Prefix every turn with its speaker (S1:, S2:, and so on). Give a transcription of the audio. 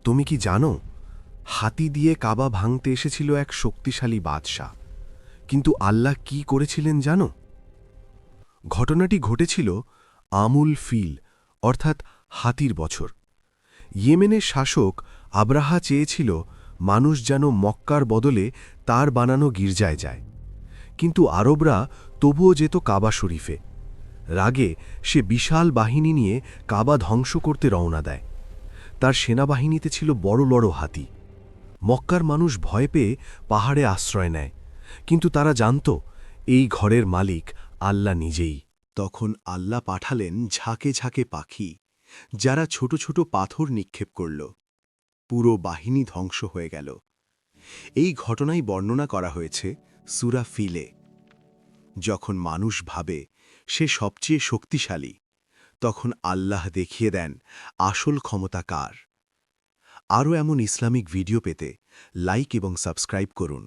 S1: তুমি কি জানো, হাতি দিয়ে কাবা ভাঙতে এসেছিল এক শক্তিশালী বাদশাহ, কিন্তু আল্লাহ কি করেছিলেন জানো? ঘটনাটি ঘটেছিল আমুল ফিল, অর্থাৎ হাতির বছর। ইয়েমেনের শাসক আব্রাহা চেয়েছিল মানুষ যেন মক্কার বদলে তার বানানো গির্জায় যায়, কিন্তু আরবরা তবুও যেত কাবা শরীফে। রাগে সে বিশাল বাহিনী নিয়ে কাবা ধ্বংস করতে রওনা দেয়। তার সেনাবাহিনীতে ছিল বড় বড় হাতি। মক্কার মানুষ ভয় পেয়ে পাহাড়ে আশ্রয় নেয়, কিন্তু তারা জানত এই ঘরের মালিক আল্লাহ নিজেই।
S2: তখন আল্লাহ পাঠালেন ঝাঁকে ঝাঁকে পাখি, যারা ছোট ছোট পাথর নিক্ষেপ করল। পুরো বাহিনী ধ্বংস হয়ে গেল। এই ঘটনাই বর্ণনা করা হয়েছে সূরা ফিলে। যখন মানুষ ভাবে সে সবচেয়ে শক্তিশালী, তখন আল্লাহ দেখিয়ে দেন আসল ক্ষমতা কার। আরও এমন ইসলামিক ভিডিও পেতে লাইক এবং সাবস্ক্রাইব করুন।